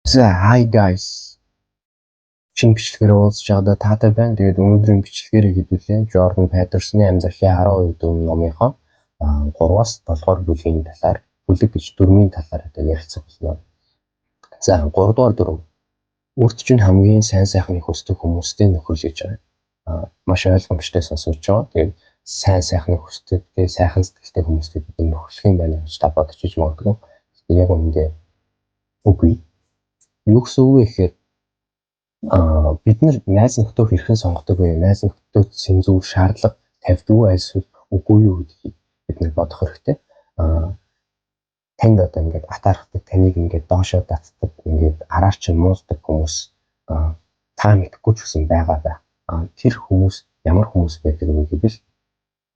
За hi guys. Шинэ бичлэгээр уулзч байгаадаа таатай байна. Тэгээд өнөөдрийн бичлэгээр хэдүүлээ Jordan Peterson-ы амьдралын 12 дүн номынхоо 3-аас 7-р бүлгийн талаар бүлэг гэж 4-ийн талаар ярилцах болно. За 3-р дүрм. Өөрт чинь хамгийн сайн сайхныг хүсдэг хүмүүстэй нөхөрлөж байгаа. Маш ойлгомжтой сонсож байгаа. Тэгээд сайн сайхныг хүсдэг, тэгээд сайхан сэтгэлтэй хүмүүстэй бид нөхөрлөх юм байна гэж та бодчих магадгүй. Тэгээд яг үүндээ үгүй. Юу гэсэн үг вэ гэхээр бид нар найз нөхдөд хэрхэн сонгодог вэ? Найз нөхдөд сэнзүүр шаардлага тавьдаг уу эсвэл үгүй юу гэдгийг бид нар бодох хэрэгтэй. Танд одоо ингээд атаархдаг, таныг ингээд доошоо татдаг, ингээд араар чинь муулдаг хүмүүс та мэдхгүй ч гэсэн байгаа даа. Тэр хүмүүс ямар хүмүүс байдаг вэ гэвэл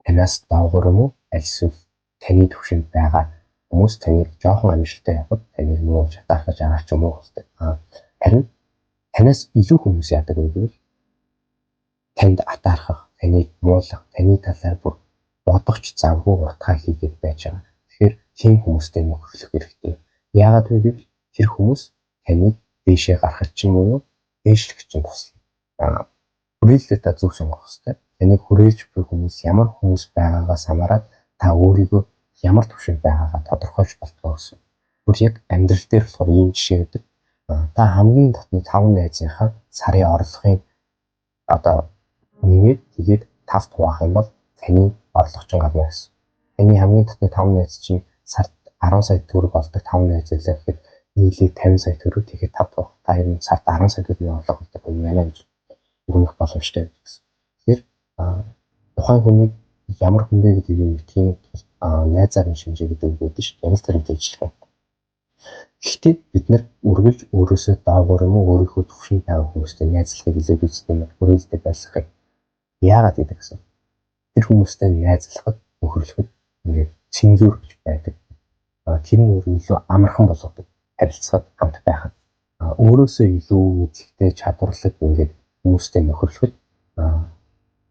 танаас доогуур юм уу? Эсвэл таны түвшинд байгаа хүмүүс таныг жоохон амжилттай явахад таныг муулж атаархаж араач юм уу гэдэг. Харин танаас илүү хүмүүс яадаг вэ гэвэл танд атаархах, таныг муулах, таны талаар бүр бодох ч завгүй уртгаа хийгээд байж байгаа. Тэгэхээр тийм хүмүүстэй нөхөрлөх хэрэгтэй. Яагаад вэ гэвэл тэр хүмүүс таныг дээшээ гаргах чинь юу? Дээшлэх чинь туслана. Хүрээлэлээ та зөв сонгох хэрэгтэй. Таныг хүрээлж буй хүмүүс ямар хүмүүс байгаагаас хамаарат та өөрийгөө ямар түвшинд байгаагаа тодорхойлж болтгоо гэсэн. Бүр яг амьдрал дээр болохоор ийм жишээ өгдөг. Та хамгийн татны 5 найзынхаа сарын орлогын одоо нэмээд тэгээд 5 хуваах юм бол таны орлого чинь гадна гэсэн. Таны хамгийн татны 5 найз чинь сард 10 сая төгрөг олдог 5 найзлаа гэхэд нийлээд 50 сая төгрөг тэгээд 5 хуваах. Та энэ сард 10 сая төгрөгийн орлого олдог юм байна гэж өгөх боломжтой гэсэн. Тэгэхээр тухайн хүний ямар хүн бэ гэдгийг мэдхийн найзарын шинжээ гэдэг үг байдаг шүү дээ. Янз бүрийн ажиллах. Гэхдээ бид нар үргэлж өөрөөсөө доогуур юм уу өөрийнхөө түвшинд байгаа хүмүүстэй найзлахыг илүүд үздэг юм. Хүрээлэлтэй байсхыг. Яагаад гэдэг гэсэн. Тэр хүмүүстэй найзлахад нөхөрлөхөд ингээд цензуур гэж байдаг. Тэр нь илүү амархан болгодог. Харилцаад хамт байхад. Өөрөөсөө илүү мэдлэгтэй чадварлаг ингээд хүмүүстэй нөхөрлөхөд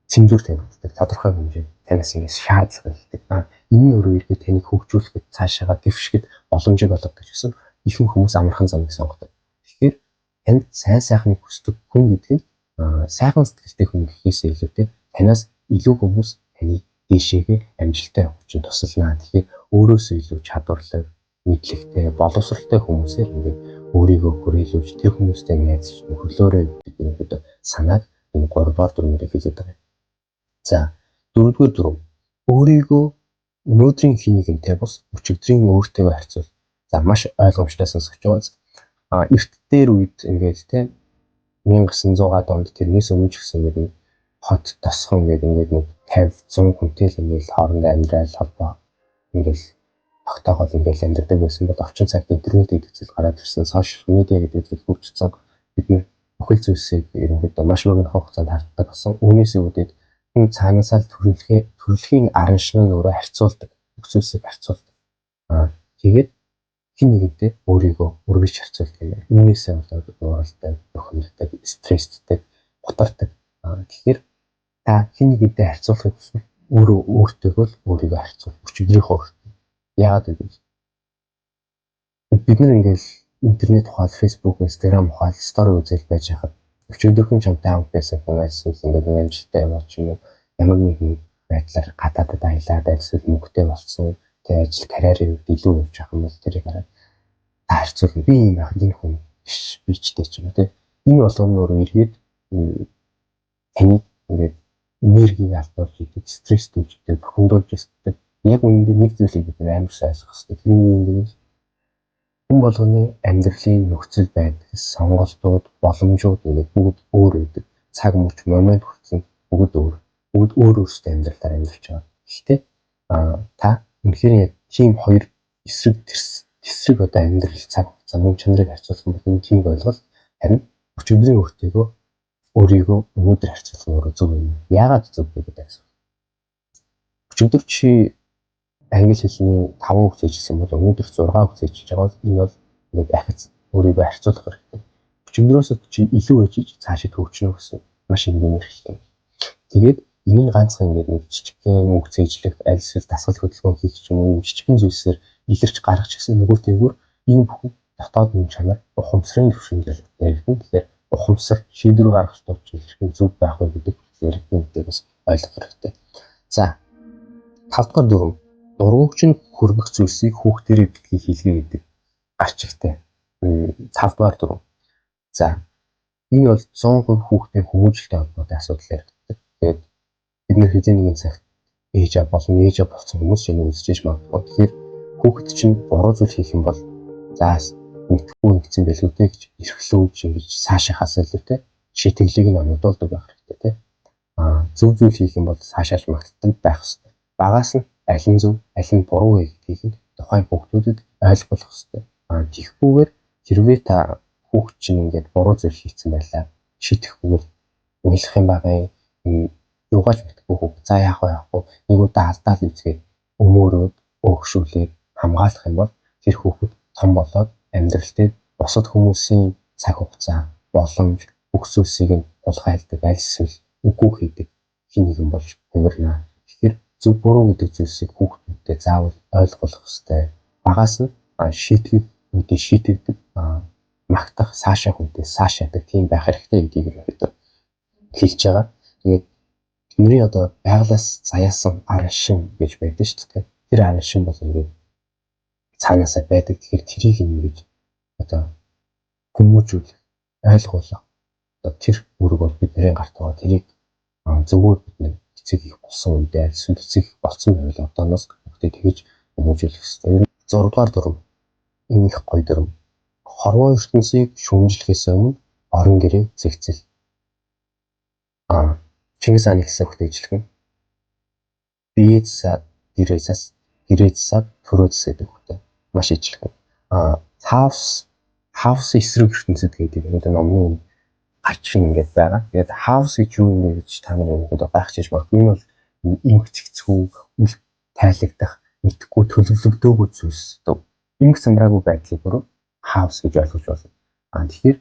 цензуур тавьдаг. Тодорхой хэмжээ танаас ингэж шаардлага байдаг. Энэ нь өөрөө иргэд таныг хөгжүүлэхэд цаашаага дэвшгэд боломжийг олгодог гэсэн ихэнх хүмүүс амархан замыг сонгодог. Тэгэхээр танд сайн сайхныг хүсдэг хүн гэдэг нь сайхан сэтгэлтэй хүн гэхээсээ илүүтэй танаас илүү хүмүүс таныг дээшээгээ амжилттай явах чинь тусална. Тэгэхээр өөрөөсөө илүү чадварлаг, мэдлэгтэй, боловсролтой хүмүүсээр ингээд өөрийгөө хүрээлүүлж тэр хүмүүстэй найзлж нөхөрлөөрэй гэдэг ингээд санааг энэ 3-р дүрмээр хэлээд байгаа. За 4-р дүрм. Өөрийгөө өнөөдрийн хийнэгэнтэй бус өчигдрийн өөртөө харьцуул. За маш ойлгомжтой сонсогч байгаа. Эрт дээр үед ингээд тийм 1900-аад онд тэрнээс өмнө ч гэсэн ингээд хот тосхон ингээд нэг 50-100 хүнтэй л ингээд хоорондоо амьдрал холбоо ингээд тогтоогол ингээд амьдардаг байсан бол орчин цагт интернет гэдэг зүйл гараад ирсэн, сошиал медиа гэдэг зүйл хөгжсөн. Бид нар бүхэл зүйлсийг ерөнхийдөө маш богино хугацаанд харддаг болсон. Үүнээс үүдээд энэ цаанаасаа төрөлхийн арын шин нь өөрөө харьцуулдаг. Бүхэлсийг харьцуулдаг. Тэгээд хин нэгэнтэй өөрийгөө үргэлж харьцуулдаг юм. Үүнээсээ болоод ууралтай, бохомддог, стресстэй, гутардаг. Тэгэхээр та хин нэгэнтэй харьцуулахыг хүсвэл өөртөө л өөрийгөө харьцуул. Өчигдрийнхөө яагаад гэвэл бид нар ингээл интернет ухаал, Facebook, Instagram ухаал, стори үзэл байж хахад өчигдөрхөн чамтай хамт байсан хүн эсвэл ингээд амжилттай яваад ч юм уу ямар нэгэн байдлаар гадаадад аялаад эсвэл мөнгөтэй болсон тэг ажил карьерийн үед илүү явж байгаа юм бол тэрийг хараад та харьцуулна. Би юм яг энэ хүн биш бичтэй ч юм уу тэг. Энэ болгоно өөрөө эргээд таны ингээд энергийг алдуулж идэг, стресс үүсгдэг, бохомдуулж идэг. Яг үүндээ нэг зүйлийг бид амар сайн ойлгох хэрэгтэй. Тэр нь юм бэ? Энэ болгоны амьдралын нөхцөл байдал, сонголтууд, боломжууд ингээд бүгд өөр байдаг. Цаг мөч момент хүрсэн бүгд өөр. Бүгд өөр өөрсдөө амьдралаар амьдарч байгаа. Гэхдээ та үнэхээр яг тийм хоёр эсрэг одоо амьдрал цаг хугацаа мөн чанарыг харьцуулах юм бол энэ тийм ойлголт харин өчигдрийн өөрийгөө өнөөдөр харьцуулах нь өөрөө зөв юм. Яагаад зөв вэ гэдэг асуулт. Өчигдөр чи англи хэлний 5 үг хийжсэн бол өнөөдөр 6 үг хийж байгаа бол энэ бол нэг ахиц өөрийгөө харьцуулах хэрэгтэй. Өчигдрөөс чи илүү хийж цаашид хөгжнө гэсэн маш энгийн хэрэгтэй. Тэгээд энэ нь ганцхан ингээд нэг жижигхэн үг цээжлэх, аль эсвэл дасгал хөдөлгөөн хийх ч юм уу жижигхэн зүйлсээр илэрч гаргах гэсэн нөгөөтэйгүр энэ бүхэн дотоод нь чанар ухамсарын төвшөнд яригдана. Тэгэхээр ухамсар шийдвэр гаргах төвчл хэрхэн зөв байх вэ гэдэг яригдана бас ойлгох хэрэгтэй. За 5 дугаар дүрм дургуйч нь хүргэх зүйлсийг хүүхдэрээ битгий хийлгээ гэдэг гарч ихтэй. 5 дугаар дүрм. За энэ бол 100% хүүхдийн хүмүүжлэлтэй холбоотой асуудал яригддаг. Тэгээд бид нэр хэзээ нэгэн цагт ээж аа болсон хүмүүс шинэ үзэж магадгүй. Тэгэхээр хүүхэд чинь буруу зүйл хийх юм бол заас мэдхгүй ингэсэн байлгүй гэж эрхлүүлж ингэж цаашаахаас илүүтэй шийтгэлийг нь оногдуулдаг байх хэрэгтэй тий. Зөв зүйл хийх юм бол цаашааж магтдаг байх хэрэгтэй. Багаас нь аль нь зөв, аль нь буруу вэ гэдгийг нь тухайн хүүхдүүдэд ойлгуулах хэрэгтэй. Тэгэхгүйгээр хэрвээ та хүүхд чинь ингээд буруу зүйл хийсэн байлаа шийтгэхгүйгээр уйлах юм байгаа юугаач мэдхгүй хүүхд за яах вэ нэг удаа алдаал үзгээд өмөөрөөд өөгшүүлээд хамгаалах юм бол тэр хүүхэд том болоод амьдралдээ бусад хүмүүсийн цаг хугацаа боломж бүх зүйлсийг нь тулгайлдаг аль эсвэл үгүй хийдэг хин нэгэн болж хувирна. Тэгэхээр зөв буруу гэдэг зүйлсийг хүүхдүүдэд заавал ойлгуулах хэрэгтэй. Багаас нь шийтгэдэг магтах цаашаах үедээ цаашаадаг тийм байх хэрэгтэй гэдгийг бид хэлж байгаа. Тэгээд бидний одоо байгалаас заяасан аршин гэж байдаг шүү дээ. Тэр аршин бол ингээд цаанаасаа байдаг. Тэгэхээр тэрийг ингэж одоо хүмүүжүүлэх, ойлгуулах. Одоо тэр үүрэг бол бидний гарт байгаа. Тэрийг зөвхөн бидний эцэг их болсон үедээ эсвэл эцэг их болсон байвал одооноос бүгдээ тэгэж хүмүүжүүлэх хэрэгтэй. 6 дугаар дүрм энэ их гоё дүрм. Хорвоо ертөнцийг шүүмжлэхээс өмнө орон гэрээ зэгцэл. Чингис хааны гэсэн хөтөйчлэн биеэсээ гэрээсээ төрөөс гэдэг хөтөй маш ижилхэн. Хаус эсрэг ертөнцид гэдэг энэ номны гарч ингээд байгаа. Тэгээд хаус гэж юу юм гэж та нар ингээд гайхчихж магадгүй. Энэ бол эмх цэгцгүй үл тайлагдах мэдхгүй төлөвлөгдөөгүй зүйлс. Эмх сандраагүй байдлыг бүр хаус гэж ойлгож байна. Тэгэхээр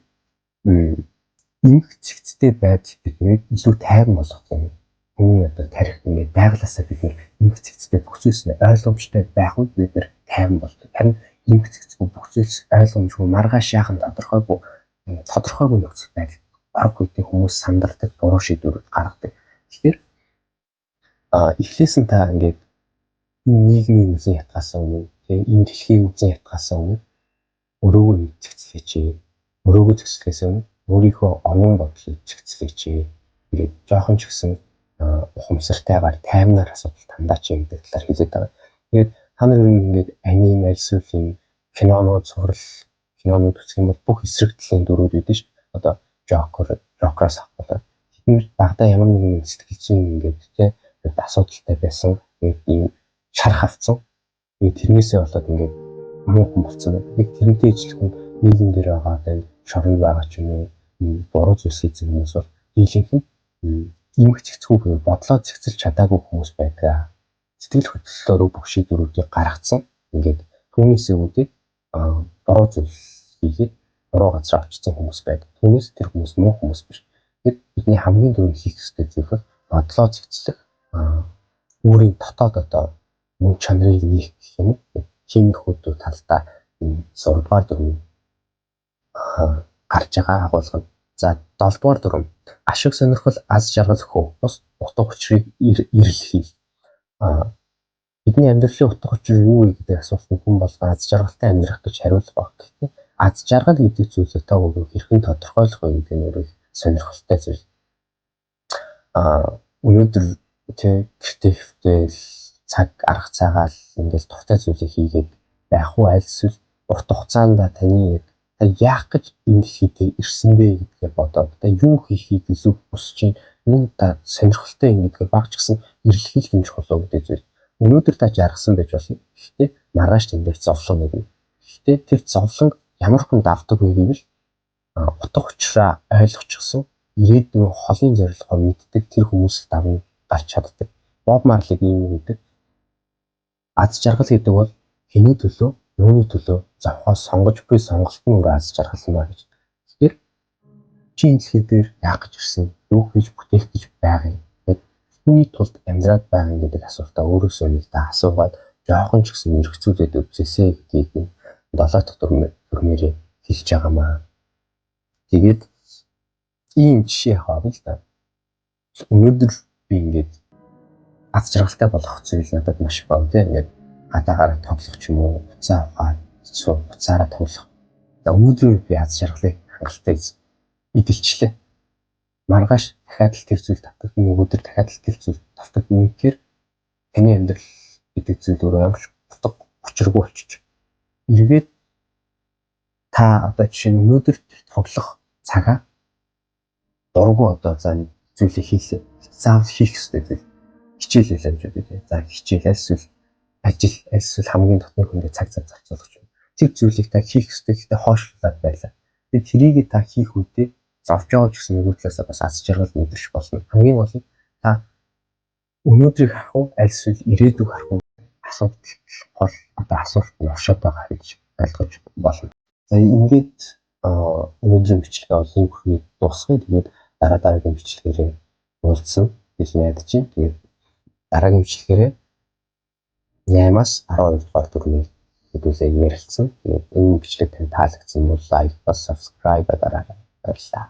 эмх цэгцтэй байж биднийг илүү тайван болгох юм. Хүний одоо тарих ингээд байглаасаа бид эмх цэгцтэй бүх зүйлс нь ойлгомжтой байх үед бид нэр тайван болдог. Харин эмх цэгцгүй бүх зүйлс ойлгомжгүй маргааш яахан тодорхойгүй нөхцөл байдал баг үедээ хүмүүс сандардаг буруу шийдвэрүүд гаргадаг. Тэгэхээр эхлээс нь та ингээд энэ нийгмийн үзэн ятгаас өмнө тэгээ энэ дэлхийн үзэн ятгаас өмнө өрөөгөө цэгцлээч. Өрөөгөө цэгцлэхээс өмнө өөрийнхөө онон бодлыг цэгцлээч. Тэгээд жоохон ч гэсэн ухамсартайгаар таймнаар асуудал тандаач гэдэг талаар хэлээд байгаа. Тэгээд та нар ингээд аним альсуулын кинонууд үзэх юм бол бүх эсрэг талын дүрүүд үүдэн ш. Одоо Жокероос авах. Тэдний багада ямар нэгэн сэтгэл зүйн ингээд тийм асуудалтай байсан. Тэгээд ийм шарах авцсан. Тэгээд тэрнээсээ болоод ингээд муухан болцсон. Яг тэрнтэй ижилхэн нийгэм дээр байгаа тийм шоронд байгаа ч юм уу буруу зүйлс хийсэн хүмүүс бол дийлэнх нь эмх цэгцгүй бодлоо цэгцэлж чадаагүй хүмүүс байдаг. Сэтгэл хөдлөлөөр бүх шийдвэрүүдийг гаргацсан. Ингээд түүнээсээ үүдээ буруу зүйл хийгээд буруу газар очсон хүмүүс байдаг. Түүнээс тэр хүмүүс муу хүмүүс биш. Тэгэд бидний хамгийн түрүү хийх ёстой зүйл бол бодлоо цэгцлэх, өөрийн дотоод одоо мөн чанарыг нээх гэх юм уу? Химнөхүүд талдаа 6 дугаар дүрм гарч байгаа агуулга. За 7 дугаар дүрм ашиг сонирхол аз жаргал хөө бус утга учирыг ирэлхий. Бидний амьдралын утга учир юу вэ гэдэг асуултанд хүн болгон аз жаргалтай амьдрах гэж хариулах баг. Гэхдээ аз жаргал гэдэг зүйлээ та хэрхэн тодорхойлох вэ гэдэг нь өөрөө сонирхолтой зүйл. Өнөөдөр гэртээ цаг арга цагаал ингээд дуртай зүйлийг хийгээд байх уу аль эсвэл урт хугацаанд таны яах гэж энэ хийдэ ирсэн бэ гэдгээ бодоод юу хийхийг илүү хүсэж байна. Та сонирхолтой юм гэдгээ багч гэсэн эргэлхийлж хэмжих болов гэдэг зүйл. Өнөөдөр та жаргасан байж болно. Гэхдээ маргааш тэндээ зовлон нэгнэ. Гэхдээ тэр зовлон ямар хүн давдаг вэ гэвэл утга учираа ойлгочихсон ирээдүйн холын зорилгоо мэддэг тэр хүмүүс давна гарч чаддаг. Боб Марлиг ийм гэдэг аз жаргал гэдэг бол хэний төлөө, юуны төлөө завхаа сонгож буй сонголт нь өөр аз жаргал юм а гэж. Тэгэхээр чи энэ дэлхий дээр яах гэж ирсэн, юу хийж бүтээх гэж байгаа юм. Хүний тулд амьдраад байгаа гэдэг асуултаа өөрөөсөө нэг та асуугаад жоохон ч гэсэн эргцүүлээд үзээсэй гэдгийг 7 дахь дүрмээрээ хэлж байгаамаа. Тэгээд ийм жишээ авах л да. Өнөөдөр би ингээд аз жаргалтай болох зүйл надад маш бав тийм ингээд хатаагаараа тоглох ч юм уу, буцаа аваад буцаараа тоглох. Өнөөдөр би аз жаргалыг хангалттай эдэлчлээ. Маргааш дахиад л тэр зүйл татдаг. Өнөөдөр дахиад л тэр зүйл татдаг. Үнэхээр таны амьдрал гэдэг зүйл өөрөө ямар ч утга учиргүй болчих. Эргээд та одоо жишээ нь өнөөдөр тоглох цагаа дургу одоо за зүйлийг хийлээ. Заавал хийх ёстой зүйл. Хичээлээ л амжууд үү. За хичээл эсвэл ажил эсвэл хамгийн дотны хүндээ цаг зарцуулах юм. Тэр зүйлийг та хийх ёстой гэхдээ хойшлуулад байлаа. Тэгээд тэрийг та хийх үедээ зовж байгаа ч гэсэн нөгөө талаасаа бас аз жаргал мэдэрч болно. Хамгийн гол нь та өнөөдрийг харах уу аль эсвэл ирээдүг харах уу асуудал гол одоо асуулт нь оршоод байгаа гэж ойлгож болно. За ингээд өнөөдрийн бичлэгээ олон бүхнийг дуусгая. Тэгээд дараагийн бичлэгээрээ уулзсан гэж найдаж байна. Тэгээд дараагийн бичлэгээрээ 8-аас 12 дугаар дүрмийг хэдүүлээ ярилцсан. Тэгээд энэ бичлэг танд таалагдсан бол лайк, subscribe дараарай. Баярлалаа.